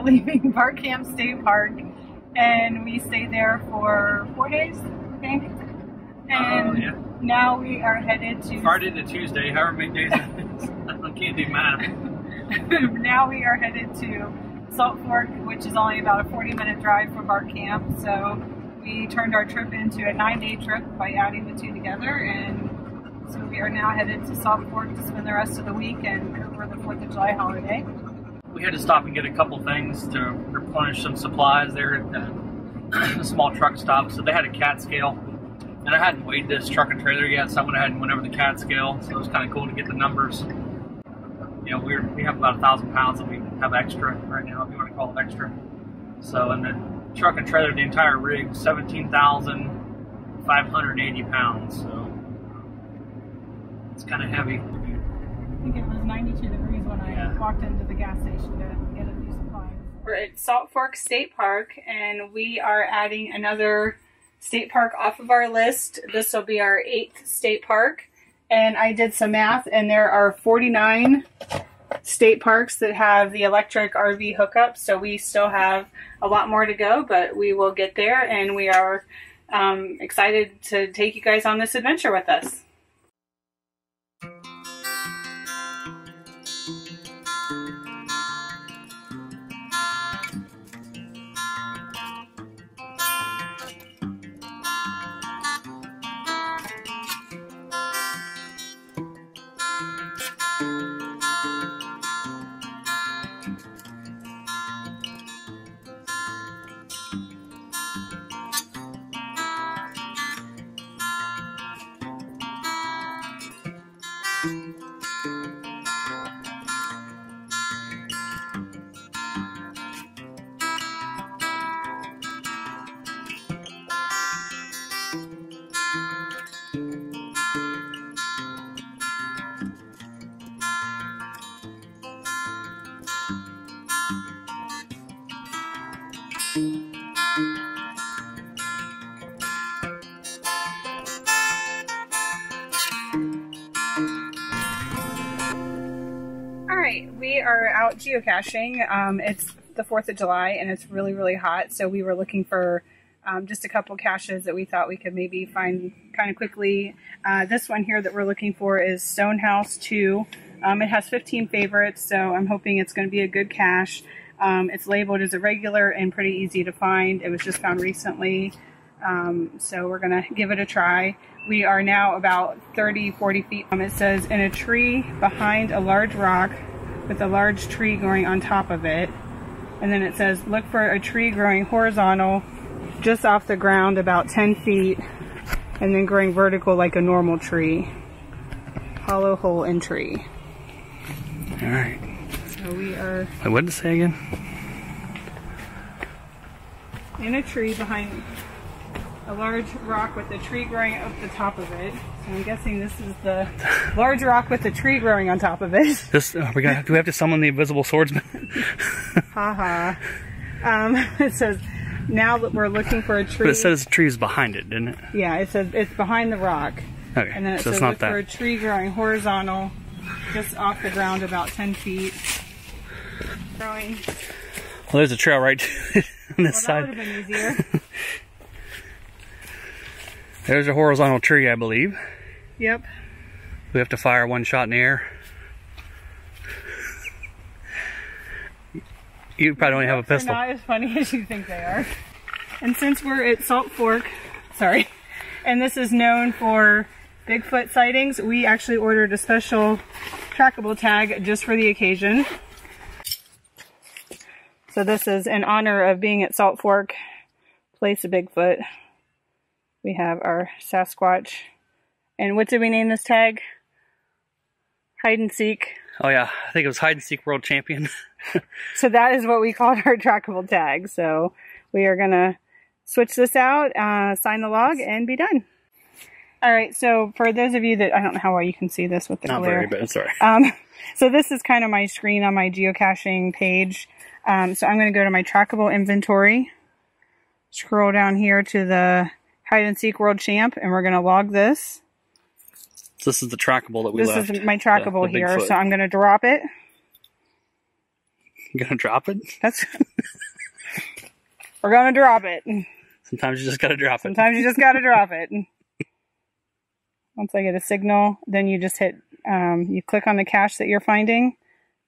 are leaving Bark Camp State Park, and we stayed there for 4 days, I think. And yeah. now we are headed to Friday to Tuesday, however many days it is. I can't do math. Now we are headed to Salt Fork, which is only about a 40-minute drive from Bark Camp. So we turned our trip into a 9-day trip by adding the two together, and so we are now headed to Salt Fork to spend the rest of the week and over the 4th of July holiday. We had to stop and get a couple things to replenish some supplies there at a small truck stop. So they had a cat scale, and I hadn't weighed this truck and trailer yet, so I went ahead and went over the cat scale. So it was kind of cool to get the numbers. You know, we have about 1,000 pounds that we have extra right now, if you want to call it extra. So, and then truck and trailer, the entire rig, 17,580 pounds. So it's kind of heavy. I think it was 92 degrees when I walked into the gas station to get a few supplies. We're at Salt Fork State Park, and we are adding another state park off of our list. This will be our 8th state park, and I did some math, and there are 49 state parks that have the electric RV hookup, so we still have a lot more to go, but we will get there, and we are excited to take you guys on this adventure with us. Alright, we are out geocaching. It's the 4th of July and it's really, really hot, so we were looking for just a couple caches that we thought we could maybe find kind of quickly. This one here that we're looking for is Stonehouse 2. It has 15 favorites, so I'm hoping it's going to be a good cache. It's labeled as a regular and pretty easy to find. It was just found recently, so we're going to give it a try. We are now about 30-40 feet. It says, in a tree behind a large rock with a large tree growing on top of it. And then it says, look for a tree growing horizontal just off the ground about 10 feet and then growing vertical like a normal tree. Hollow hole in tree. Alright. So we are... Wait, what did it say again? In a tree behind a large rock with a tree growing up the top of it. So I'm guessing this is the large rock with the tree growing on top of it. This, do we have to summon the invisible swordsman? Haha. It says, now that we're looking for a tree. But it says the tree is behind it, didn't it? Yeah, it says it's behind the rock. Okay, and then it so says it's not look that. for a tree growing horizontal just off the ground about 10 feet. Growing. Well, there's a trail right on this side. That would have been easier. There's a horizontal tree, I believe. Yep. We have to fire one shot in the air. You probably only have a pistol. They're not as funny as you think they are. And since we're at Salt Fork, sorry, and this is known for Bigfoot sightings, we actually ordered a special trackable tag just for the occasion. So this is in honor of being at Salt Fork, place of Bigfoot. We have our Sasquatch. And what did we name this tag? Hide and Seek. Oh yeah, I think it was Hide and Seek World Champion. So that is what we called our trackable tag. So we are going to switch this out, sign the log, and be done. All right, so for those of you that, I don't know how well you can see this with the glare. Not very, but it's all right. So this is kind of my screen on my geocaching page. So I'm going to go to my trackable inventory, scroll down here to the Hide and Seek World Champ, and we're going to log this. So this is the trackable that we left. This is my trackable the here, Bigfoot. so I'm going to drop it. You gonna drop it? That's we're gonna drop it. Sometimes you just gotta drop it. Sometimes you just gotta drop it. Once I get a signal, then you just hit, you click on the cache that you're finding,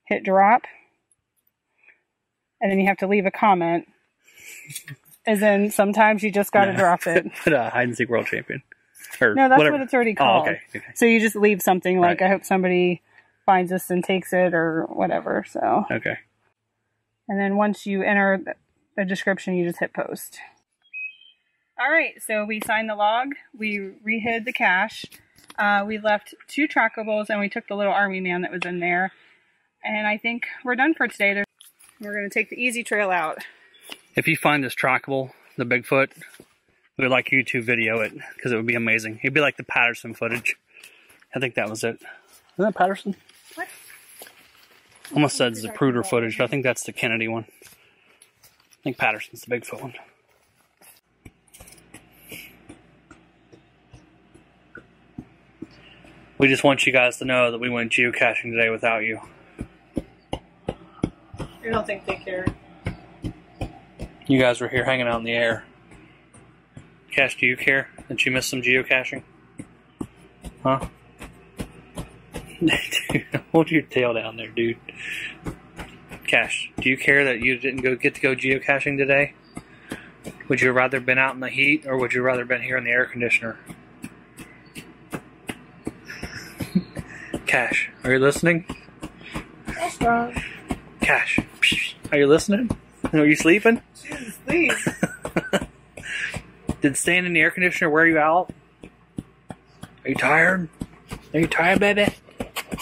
hit drop, and then you have to leave a comment. And then sometimes you just gotta drop it. Put a hide and seek world champion. Or no, that's whatever. what it's already called. Oh, okay. So you just leave something like, Right. I hope somebody finds this and takes it or whatever, so. Okay. And then once you enter the description, you just hit post. All right, so we signed the log, we re-hid the cache, we left 2 trackables, and we took the little army man that was in there. And I think we're done for today. We're going to take the easy trail out. If you find this trackable, the Bigfoot, we would like you to video it, because it would be amazing. It'd be like the Patterson footage. I think that was it. Isn't that Patterson? What? Almost said Zapruder footage, but I think that's the Kennedy one. I think Patterson's the Bigfoot one. We just want you guys to know that we went geocaching today without you. I don't think they care. You guys were here hanging out in the air. Cash, do you care that you missed some geocaching? Huh? Dude, hold your tail down there, dude. Cash, do you care that you didn't get to go geocaching today? Would you rather been out in the heat, or would you rather been here in the air conditioner? Cash, are you listening? That's wrong. Cash, are you listening? Are you sleeping? Jesus, please. Did staying in the air conditioner wear you out? Are you tired? Are you tired, baby?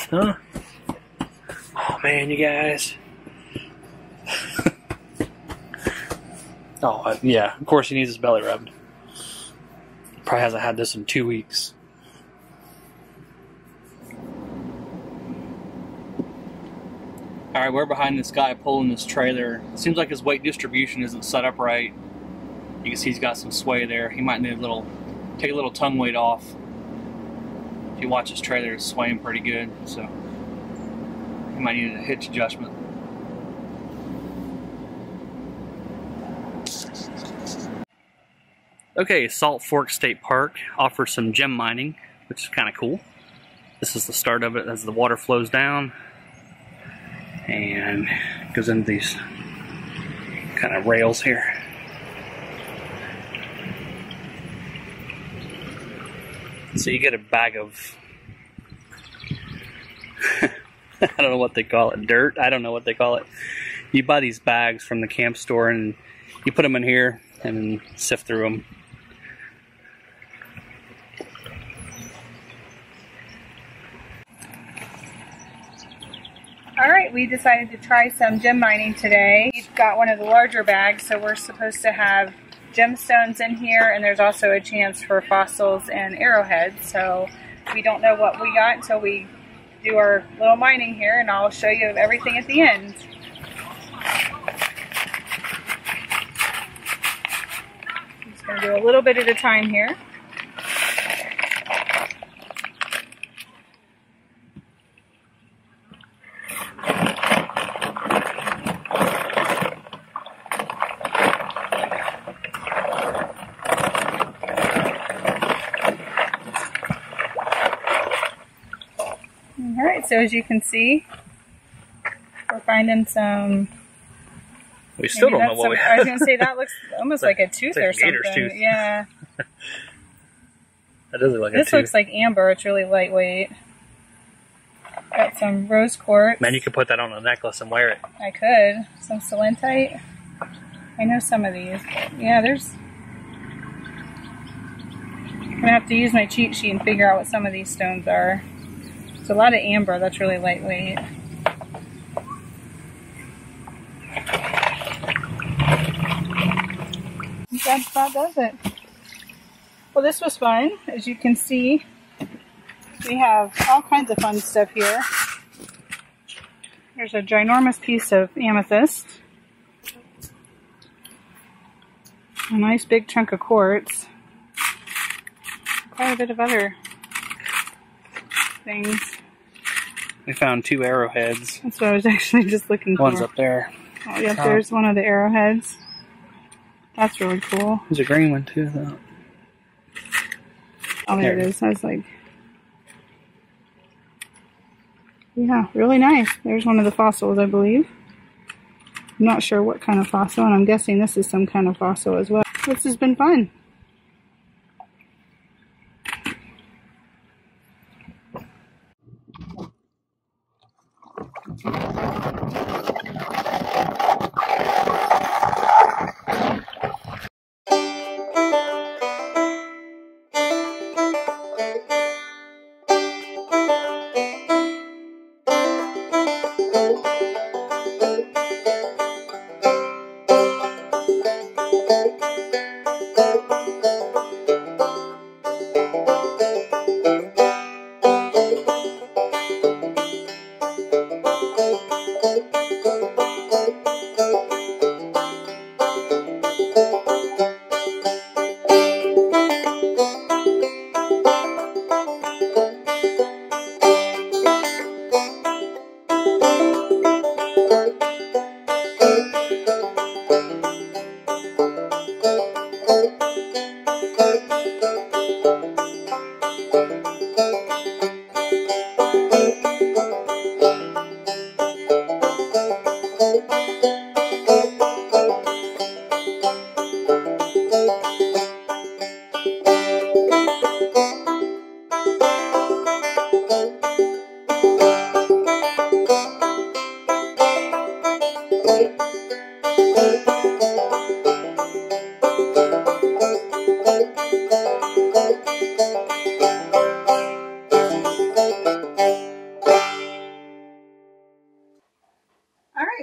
Huh? Oh man, you guys. Oh, yeah, of course he needs his belly rubbed. Probably hasn't had this in 2 weeks. Alright, we're behind this guy pulling this trailer. It seems like his weight distribution isn't set up right. You can see he's got some sway there. He might need take a little tongue weight off. If you watch his trailer, it's swaying pretty good, so he might need a hitch adjustment. Okay, Salt Fork State Park offers some gem mining, which is kind of cool. This is the start of it as the water flows down and goes into these kind of rails here. So you get a bag of, I don't know what they call it, dirt? I don't know what they call it. You buy these bags from the camp store and you put them in here and sift through them. Alright, we decided to try some gem mining today. We've got one of the larger bags, so we're supposed to have gemstones in here, and there's also a chance for fossils and arrowheads, so we don't know what we got until we do our little mining here, and I'll show you everything at the end. I'm just going to do a little bit at a time here. Alright, so as you can see, we're finding some... We still don't know what we have. I was going to say, that looks almost like a tooth or something. Tooth. Yeah. That does look like a tooth. This looks like amber. It's really lightweight. Got some rose quartz. Man, you could put that on a necklace and wear it. I could. Some selenite. I know some of these. But yeah, there's... I'm going to have to use my cheat sheet and figure out what some of these stones are. There's a lot of amber. That's really lightweight. That about does it. Well, this was fun. As you can see, we have all kinds of fun stuff here. There's a ginormous piece of amethyst. A nice big chunk of quartz. Quite a bit of other things. We found 2 arrowheads. That's what I was actually just looking for. One's up there. Oh, yep, there's one of the arrowheads. That's really cool. There's a green one too, though. Oh, there it is. I was like, yeah, really nice. There's one of the fossils, I believe. I'm not sure what kind of fossil, and I'm guessing this is some kind of fossil as well. This has been fun.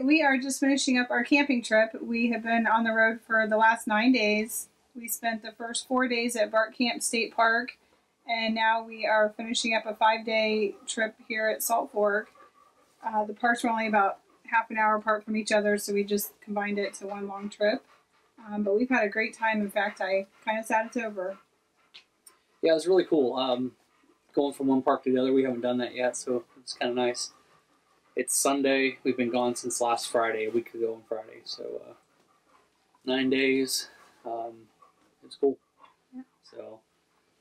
We are just finishing up our camping trip. We have been on the road for the last 9 days. We spent the first 4 days at Bart Camp State Park, and now we are finishing up a 5-day trip here at Salt Fork. The parks were only about half an hour apart from each other, so we just combined it to one long trip. But we've had a great time. In fact, I kind of sad it's over. Yeah, it was really cool. Going from one park to the other, we haven't done that yet, so it's kind of nice. It's Sunday. We've been gone since last Friday, a week ago on Friday. So 9 days. It's cool. Yeah. So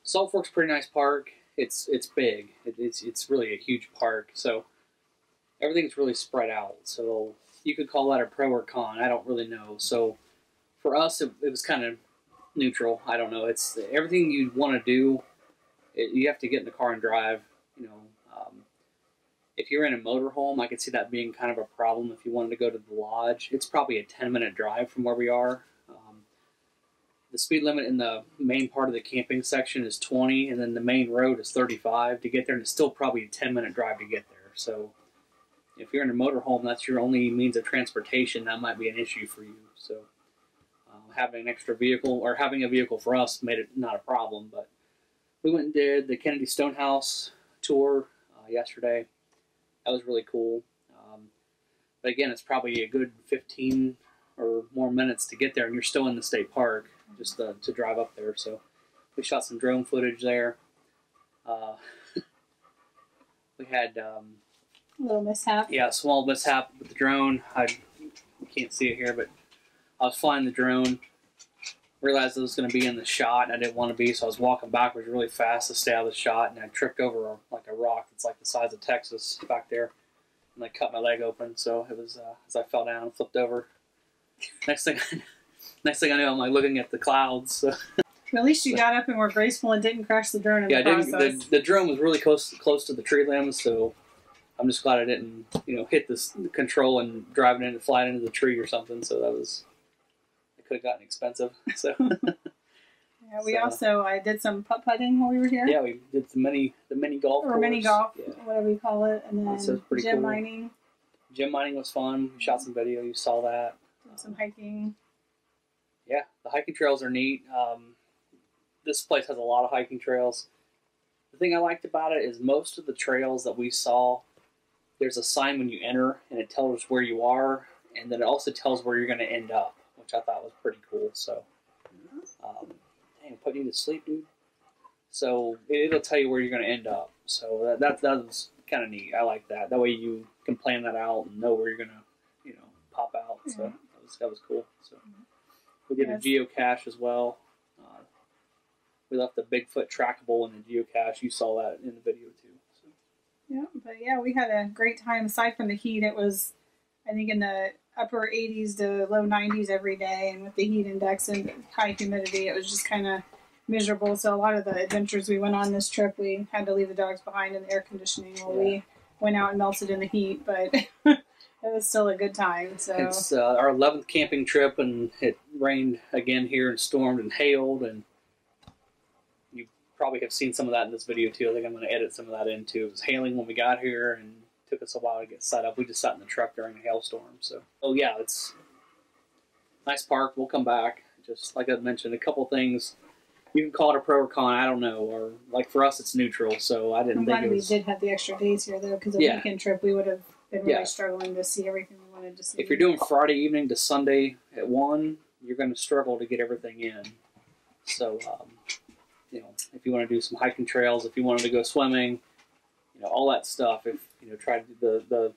Salt Fork's a pretty nice park. It's big. It's really a huge park. So everything's really spread out. So you could call that a pro or con. I don't really know. So for us, it was kind of neutral. I don't know. It's everything you'd want to do. You have to get in the car and drive. You know. If you're in a motorhome, I could see that being kind of a problem if you wanted to go to the lodge. It's probably a 10-minute drive from where we are. The speed limit in the main part of the camping section is 20, and then the main road is 35 to get there, and it's still probably a 10-minute drive to get there. So if you're in a motorhome, that's your only means of transportation, that might be an issue for you. So having an extra vehicle, or having a vehicle for us, made it not a problem. But we went and did the Kennedy Stonehouse tour yesterday. That was really cool. But again, it's probably a good 15 or more minutes to get there, and you're still in the state park just to drive up there. So we shot some drone footage there. We had a little mishap. Yeah, a small mishap with the drone. You can't see it here, but I was flying the drone. Realized it was going to be in the shot, and I didn't want to be, so I was walking backwards really fast to stay out of the shot, and I tripped over a rock that's like the size of Texas back there, and I cut my leg open. So it was as I fell down, flipped over. Next thing I know, I'm like looking at the clouds. So. At least you got up and were graceful and didn't crash the drone in the process. The drone was really close to the tree limbs, so I'm just glad I didn't hit this control and fly into the tree or something. So that was. Could have gotten expensive. So yeah, we also I did some putt-putting while we were here. Yeah, we did the mini golf or course. Mini golf, yeah. Whatever you call it, and then gym mining. Gym mining was fun. We shot some video. You saw that. Did some hiking. Yeah, the hiking trails are neat. This place has a lot of hiking trails. The thing I liked about it is most of the trails that we saw, there's a sign when you enter, and it tells where you are, and then it also tells where you're going to end up, which I thought was pretty cool. So, dang, putting you to sleep, dude. So it'll tell you where you're going to end up. So that was kind of neat. I like that. That way you can plan that out and know where you're gonna, pop out. So that was cool. So we did a geocache as well. We left the Bigfoot trackable in the geocache. You saw that in the video too. So. Yeah, but yeah, we had a great time. Aside from the heat, it was, I think, in the upper 80s to low 90s every day, and with the heat index and high humidity, it was just kind of miserable. So a lot of the adventures we went on this trip, we had to leave the dogs behind in the air conditioning while we went out and melted in the heat, but it was still a good time. So it's our 11th camping trip, and it rained again here and stormed and hailed, and you probably have seen some of that in this video too. I think I'm going to edit some of that in too. It was hailing when we got here, and it took us a while to get set up. We just sat in the truck during a hailstorm. So, yeah, it's a nice park. We'll come back. Just like I mentioned, a couple things. You can call it a pro or con, I don't know, or like for us, it's neutral. So I didn't think it was. We did have the extra days here though, because a weekend trip we would have been really struggling to see everything we wanted to see. If you're doing Friday evening to Sunday at 1, you're going to struggle to get everything in. So, if you want to do some hiking trails, if you wanted to go swimming, all that stuff. If try to do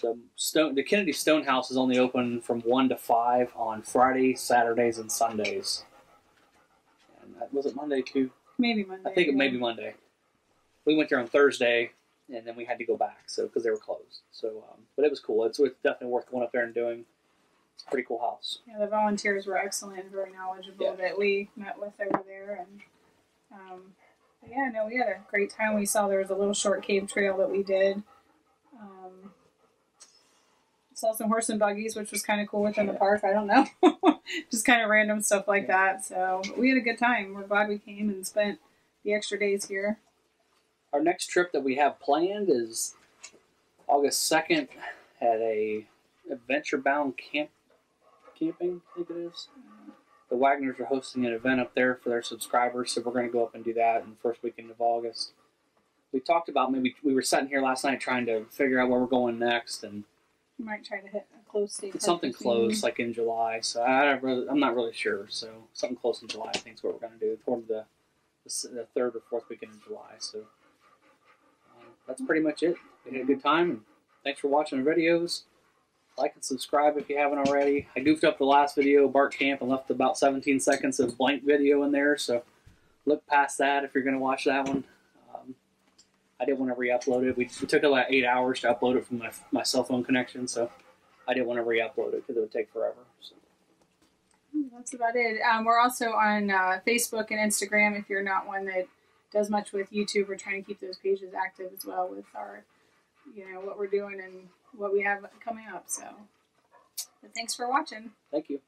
the Kennedy Stonehouse is only open from 1 to 5 on Fridays, Saturdays, and Sundays. Was it Monday too? Maybe Monday. I think it may be Monday. We went there on Thursday, and then we had to go back, because they were closed. So, but it was cool. It's definitely worth going up there and doing. It's a pretty cool house. Yeah, the volunteers were excellent and very knowledgeable that we met with over there, and we had a great time. We saw there was a little short cave trail that we did. Saw some horse and buggies, which was kind of cool within the park. I don't know. Just kind of random stuff like that. So we had a good time. We're glad we came and spent the extra days here. Our next trip that we have planned is August 2nd at a Adventure Bound camping, I think it is. The Wagners are hosting an event up there for their subscribers, so we're going to go up and do that in the first weekend of August. We talked about we were sitting here last night trying to figure out where we're going next, and we might try to hit a close date. Something close, like in July. So I'm not really sure. So something close in July, I think, is what we're going to do toward the third or fourth weekend in July. So that's pretty much it. We had a good time, and thanks for watching the videos. Like and subscribe if you haven't already. I goofed up the last video, Bart Camp, and left about 17 seconds of blank video in there. So look past that if you're going to watch that one. I didn't want to re-upload it. It took about 8 hours to upload it from my cell phone connection, so I didn't want to re-upload it because it would take forever. So. That's about it. We're also on Facebook and Instagram. If you're not one that does much with YouTube, we're trying to keep those pages active as well with our, what we're doing and what we have coming up. So, but thanks for watching. Thank you.